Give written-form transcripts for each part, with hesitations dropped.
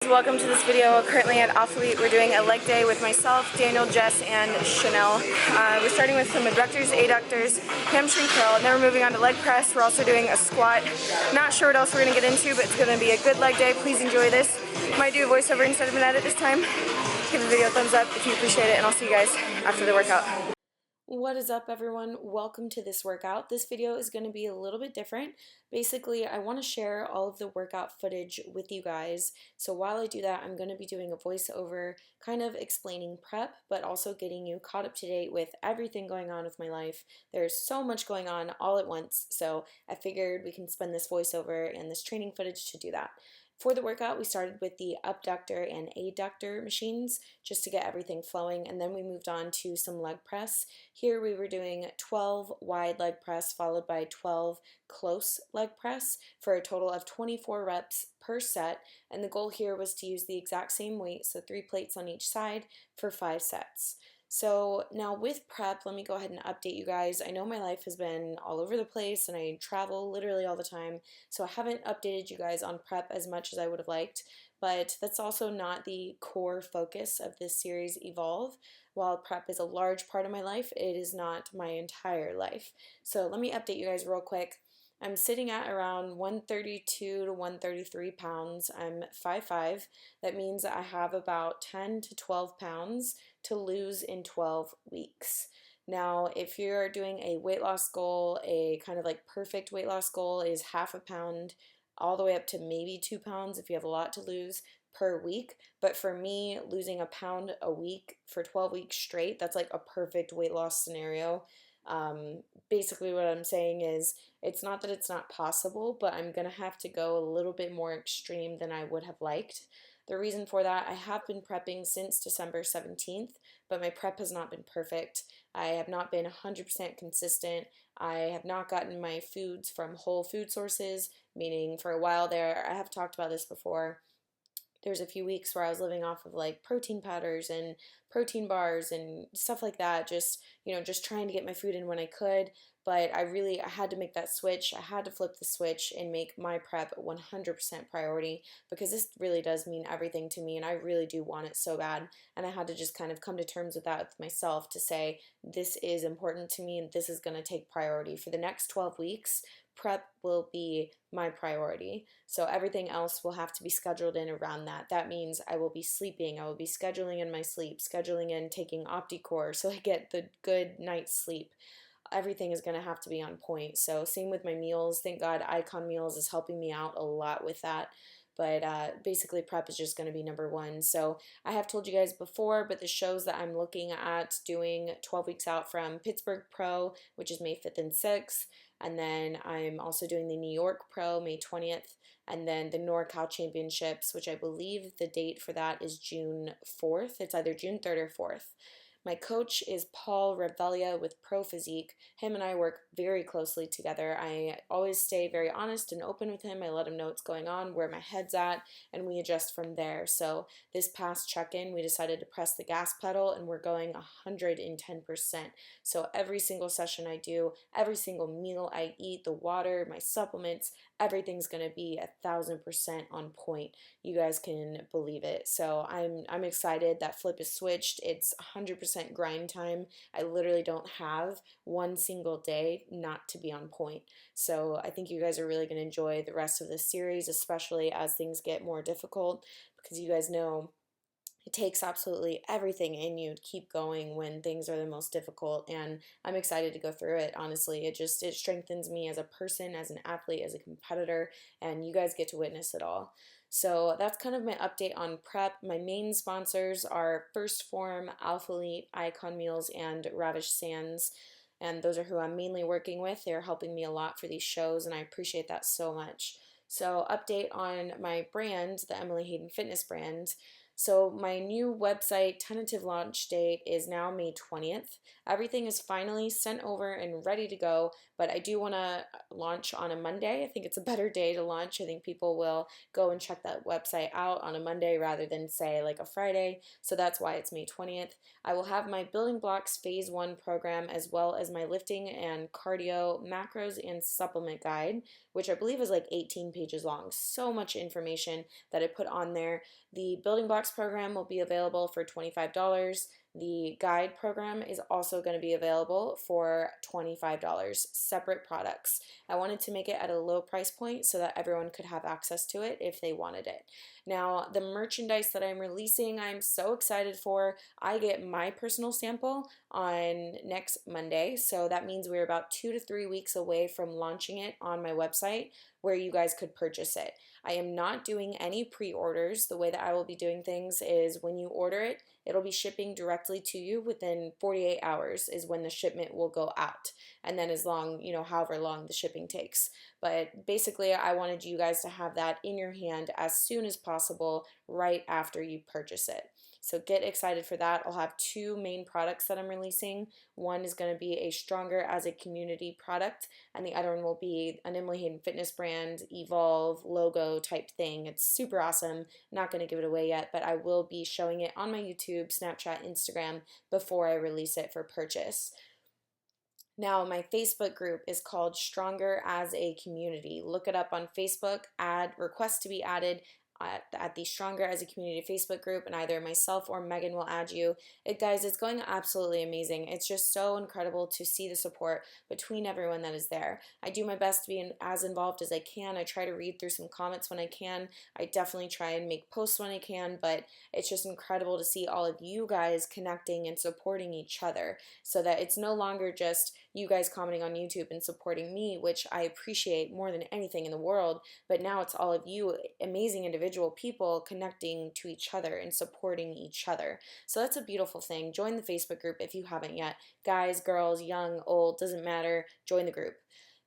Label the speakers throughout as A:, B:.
A: Welcome to this video. Currently at Alphalete, we're doing a leg day with myself, Daniel, Jess, and Chanel. We're starting with some abductors, adductors, hamstring curl, and then we're moving on to leg press. We're also doing a squat. Not sure what else we're going to get into, but it's going to be a good leg day. Please enjoy this. Might do a voiceover instead of an edit this time. Give the video a thumbs up if you appreciate it, and I'll see you guys after the workout. What is up, everyone? Welcome to this workout. This video is going to be a little bit different. Basically, I want to share all of the workout footage with you guys. So while I do that, I'm going to be doing a voiceover kind of explaining prep, but also getting you caught up to date with everything going on with my life. There's so much going on all at once, so I figured we can spend this voiceover and this training footage to do that. For the workout, we started with the abductor and adductor machines just to get everything flowing, and then we moved on to some leg press. Here we were doing 12 wide leg press followed by 12 close leg press for a total of 24 reps per set, and the goal here was to use the exact same weight, so 3 plates on each side for 5 sets. So now with prep, let me go ahead and update you guys. I know my life has been all over the place and I travel literally all the time, so I haven't updated you guys on prep as much as I would have liked, but that's also not the core focus of this series, Evolve. While prep is a large part of my life, it is not my entire life. So let me update you guys real quick. I'm sitting at around 132 to 133 pounds. I'm 5'5". That means I have about 10 to 12 pounds to lose in 12 weeks. Now, if you're doing a weight loss goal, a kind of like perfect weight loss goal is half a pound all the way up to maybe 2 pounds if you have a lot to lose per week. But for me, losing a pound a week for 12 weeks straight, that's like a perfect weight loss scenario. Basically what I'm saying is it's not that it's not possible, but I'm gonna have to go a little bit more extreme than I would have liked. The reason for that, I have been prepping since December 17th, but my prep has not been perfect. I have not been 100% consistent. I have not gotten my foods from whole food sources, meaning for a while there, I have talked about this before, there's a few weeks where I was living off of like protein powders and protein bars and stuff like that, just trying to get my food in when I could. But I had to make that switch. I had to flip the switch and make my prep 100% priority, because this really does mean everything to me and I really do want it so bad. And I had to just kind of come to terms with that with myself to say, this is important to me and this is going to take priority. For the next 12 weeks, prep will be my priority. So everything else will have to be scheduled in around that. That means I will be sleeping. I will be scheduling in my sleep, scheduling in taking OptiCore so I get the good night's sleep. Everything is going to have to be on point. So same with my meals. Thank God Icon Meals is helping me out a lot with that. But basically prep is just going to be number one. So I have told you guys before, but the shows that I'm looking at doing 12 weeks out from Pittsburgh Pro, which is May 5th and 6th. And then I'm also doing the New York Pro, May 20th. And then the NorCal Championships, which I believe the date for that is June 4th. It's either June 3rd or 4th. My coach is Paul Revelia with Pro Physique. Him and I work very closely together. I always stay very honest and open with him. I let him know what's going on, where my head's at, and we adjust from there. So this past check-in, we decided to press the gas pedal, and we're going 110%. So every single session I do, every single meal I eat, the water, my supplements, everything's going to be 1,000% on point. You guys can believe it. So I'm excited. That flip is switched. It's 100% grind time. I literally don't have one single day not to be on point. So I think you guys are really going to enjoy the rest of this series, especially as things get more difficult, because you guys know it takes absolutely everything in you to keep going when things are the most difficult, and I'm excited to go through it. Honestly, it strengthens me as a person, as an athlete, as a competitor, and you guys get to witness it all. So that's kind of my update on prep. My main sponsors are First Form, Alphalete, Icon Meals, and Ravish Sands, and those are who I'm mainly working with. They're helping me a lot for these shows, and I appreciate that so much. So update on my brand, the Emily Hayden Fitness brand. So my new website tentative launch date is now May 20th. Everything is finally sent over and ready to go, but I do want to launch on a Monday. I think it's a better day to launch. I think people will go and check that website out on a Monday rather than say like a Friday. So that's why it's May 20th. I will have my Building Blocks Phase 1 program as well as my lifting and cardio macros and supplement guide, which I believe is like 18 pages long. So much information that I put on there. The building blocks program will be available for $25. The guide program is also going to be available for $25, separate products. I wanted to make it at a low price point so that everyone could have access to it if they wanted it. Now, the merchandise that I'm releasing, I'm so excited for. I get my personal sample on next Monday, so that means we're about 2 to 3 weeks away from launching it on my website where you guys could purchase it. I am not doing any pre-orders. The way that I will be doing things is when you order it, it'll be shipping directly to you within 48 hours is when the shipment will go out. And then as long, however long the shipping takes. But basically, I wanted you guys to have that in your hand as soon as possible right after you purchase it. So get excited for that. I'll have 2 main products that I'm releasing. One is going to be a Stronger as a Community product, and the other one will be an Emily Hayden fitness brand, Evolve logo type thing. It's super awesome. Not going to give it away yet, but I will be showing it on my YouTube, Snapchat, Instagram before I release it for purchase. Now, my Facebook group is called Stronger as a Community. Look it up on Facebook, request to be added at the Stronger as a Community Facebook group, and either myself or Megan will add you. Guys, it's going absolutely amazing. It's just so incredible to see the support between everyone that is there. I do my best to be as involved as I can. I try to read through some comments when I can. I definitely try and make posts when I can, but it's just incredible to see all of you guys connecting and supporting each other so that it's no longer just you guys commenting on YouTube and supporting me, which I appreciate more than anything in the world, but now it's all of you amazing individual people connecting to each other and supporting each other. So that's a beautiful thing. Join the Facebook group if you haven't yet. Guys, girls, young, old, doesn't matter. Join the group.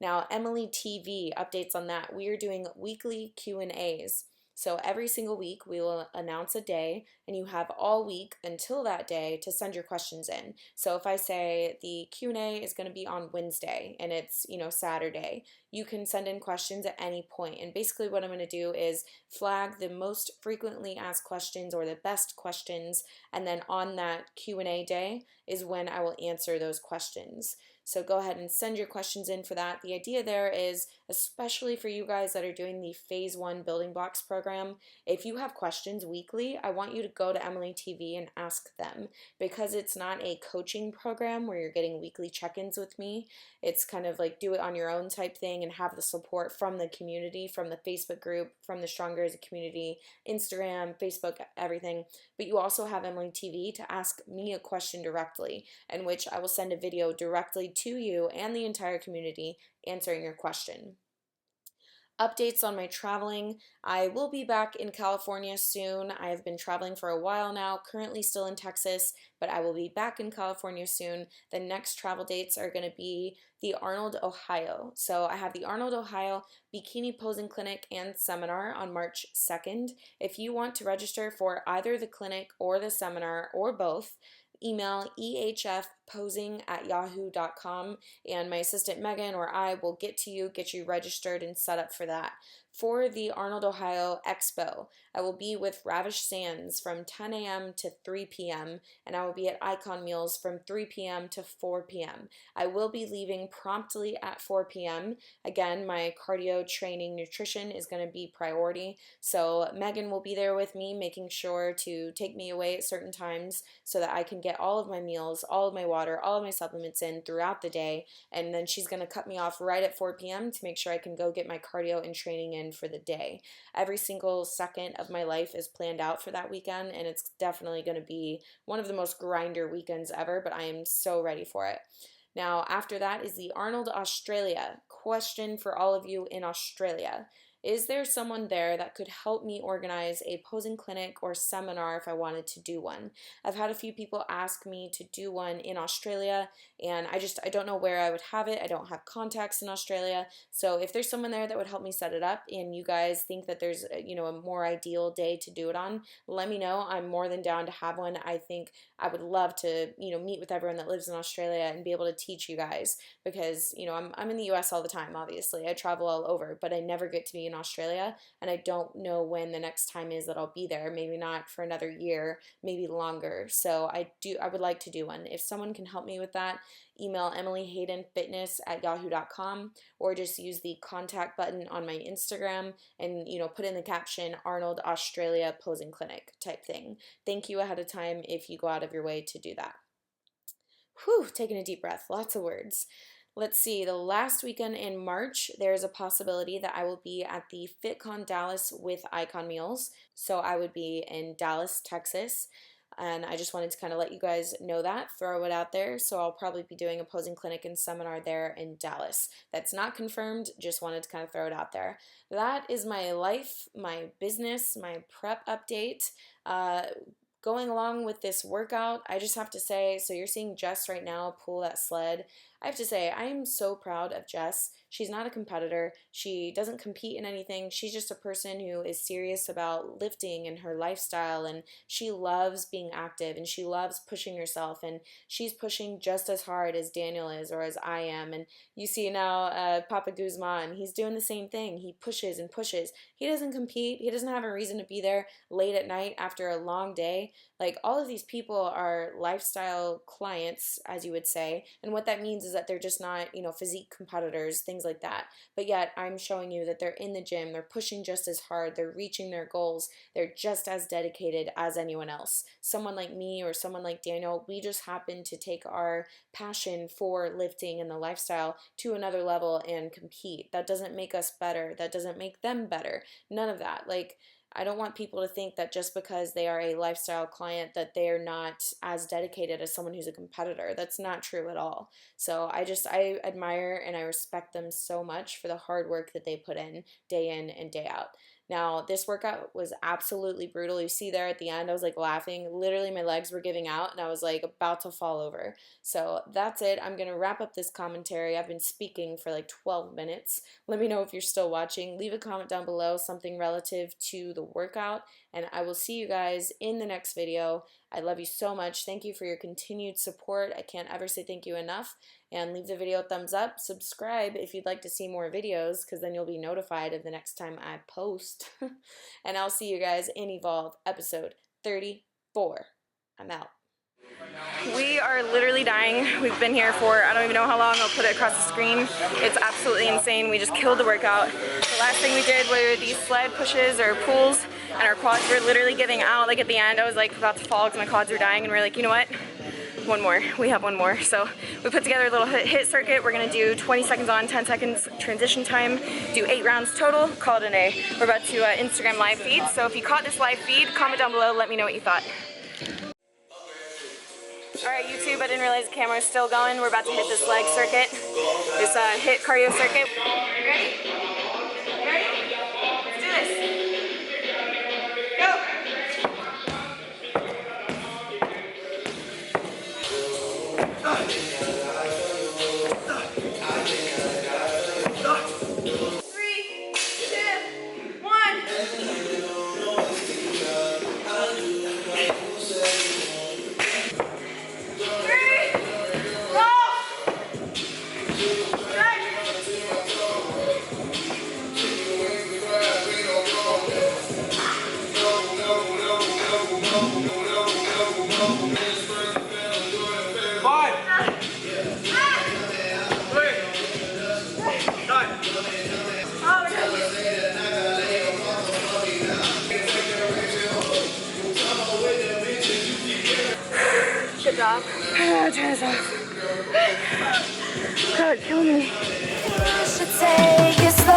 A: Now, Emily TV, updates on that. We are doing weekly Q&As. So every single week we will announce a day, and you have all week until that day to send your questions in. So if I say the Q&A is going to be on Wednesday and it's, Saturday, you can send in questions at any point. And basically what I'm going to do is flag the most frequently asked questions or the best questions, and then on that Q&A day is when I will answer those questions. So go ahead and send your questions in for that. The idea there is, especially for you guys that are doing the Phase 1 Building Blocks program, if you have questions weekly, I want you to go to Emily TV and ask them, because it's not a coaching program where you're getting weekly check-ins with me. It's kind of like do it on your own type thing and have the support from the community, from the Facebook group, from the Stronger as a Community, Instagram, Facebook, everything. But you also have Emily TV to ask me a question directly, in which I will send a video directly to you and the entire community answering your question. Updates on my traveling. I will be back in California soon. I have been traveling for a while now, currently still in Texas, but I will be back in California soon. The next travel dates are going to be the Arnold, Ohio. So I have the Arnold, Ohio Bikini Posing Clinic and Seminar on March 2nd. If you want to register for either the clinic or the seminar or both, email ehfposing@yahoo.com, and my assistant Megan or I will get you registered and set up for that. For the Arnold, Ohio Expo, I will be with Ravish Sands from 10 a.m. to 3 p.m. and I will be at Icon Meals from 3 p.m. to 4 p.m. I will be leaving promptly at 4 p.m. Again, my cardio training nutrition is going to be priority, so Megan will be there with me, making sure to take me away at certain times so that I can get all of my meals, all of my water, all of my supplements in throughout the day, and then she's going to cut me off right at 4 p.m. to make sure I can go get my cardio and training in for the day. Every single second of my life is planned out for that weekend, and it's definitely going to be one of the most grinder weekends ever, but I am so ready for it. Now, after that is the Arnold, Australia. Question for all of you in Australia. Is there someone there that could help me organize a posing clinic or seminar if I wanted to do one? I've had a few people ask me to do one in Australia, and I don't know where I would have it. I don't have contacts in Australia. So if there's someone there that would help me set it up and you guys think that there's a more ideal day to do it on, let me know. I'm more than down to have one. I think I would love to meet with everyone that lives in Australia and be able to teach you guys, because I'm in the US all the time. Obviously I travel all over, but I never get to be
B: in Australia, and I don't know when the next time is that I'll be there. Maybe not for another year, maybe longer. So I would like to do one. If someone can help me with that, email emilyhaydenfitness@yahoo.com, or just use the contact button on my Instagram and, you know, put in the caption Arnold Australia Posing Clinic type thing. Thank you ahead of time if you go out of your way to do that. Whew, taking a deep breath, lots of words. Let's see, the last weekend in March, there's a possibility that I will be at the Fitcon Dallas with Icon Meals. So I would be in Dallas, Texas. And I just wanted to kind of let you guys know that, throw it out there. So I'll probably be doing a posing clinic and seminar there in Dallas. That's not confirmed, just wanted to kind of throw it out there. That is my life, my business, my prep update. Going along with this workout, I just have to say, so you're seeing Jess right now pull that sled. I have to say, I am so proud of Jess. She's not a competitor. She doesn't compete in anything. She's just a person who is serious about lifting and her lifestyle, and she loves being active, and she loves pushing herself, and she's pushing just as hard as Daniel is or as I am. And you see now Papa Guzman, he's doing the same thing. He pushes and pushes. He doesn't compete. He doesn't have a reason to be there late at night after a long day. Like, all of these people are lifestyle clients, as you would say, and what that means is that they're just not, you know, physique competitors, things like that. But yet I'm showing you that they're in the gym, they're pushing just as hard, they're reaching their goals, they're just as dedicated as anyone else. Someone like me or someone like Daniel, we just happen to take our passion for lifting and the lifestyle to another level and compete. That doesn't make us better. That doesn't make them better. None of that. Like, I don't want people to think that just because they are a lifestyle client that they are not as dedicated as someone who's a competitor. That's not true at all. So I admire and I respect them so much for the hard work that they put in and day out. Now, this workout was absolutely brutal. You see there at the end, I was like laughing. Literally, my legs were giving out and I was like about to fall over. So that's it. I'm going to wrap up this commentary. I've been speaking for like 12 minutes. Let me know if you're still watching. Leave a comment down below, something relative to the workout, and I will see you guys in the next video. I love you so much. Thank you for your continued support. I can't ever say thank you enough. And leave the video a thumbs up. Subscribe if you'd like to see more videos, because then you'll be notified of the next time I post. And I'll see you guys in Evolve episode 34. I'm out.
A: We are literally dying. We've been here for I don't even know how long. I'll put it across the screen. It's absolutely insane. We just killed the workout. The last thing we did were these sled pushes or pulls, and our quads were literally giving out. Like at the end, I was like about to fall because my quads were dying, and we're like, you know what? One more. We have one more. So we put together a little hit circuit. We're gonna do 20 seconds on, 10 seconds transition time, do 8 rounds total, call it a day. We're about to Instagram live feed. So if you caught this live feed, comment down below, let me know what you thought. Alright YouTube, I didn't realize the camera was still going. We're about to hit this leg circuit, this hit cardio circuit. You ready? You ready? Let's do this. Go! Good job. Turn this off. God, kill me. You should take it slow.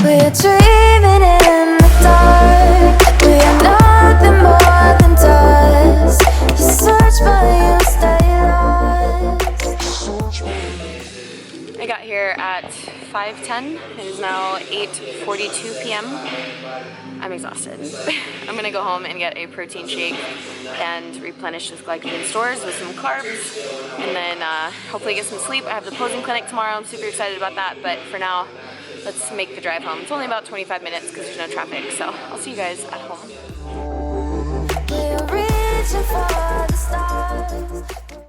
A: We're dreaming in the dark. We are nothing more than dust. 10. It is now 8:42 p.m. I'm exhausted. I'm gonna go home and get a protein shake and replenish this glycogen stores with some carbs, and then hopefully get some sleep. I have the posing clinic tomorrow. I'm super excited about that, but for now, let's make the drive home. It's only about 25 minutes because there's no traffic, so I'll see you guys at home.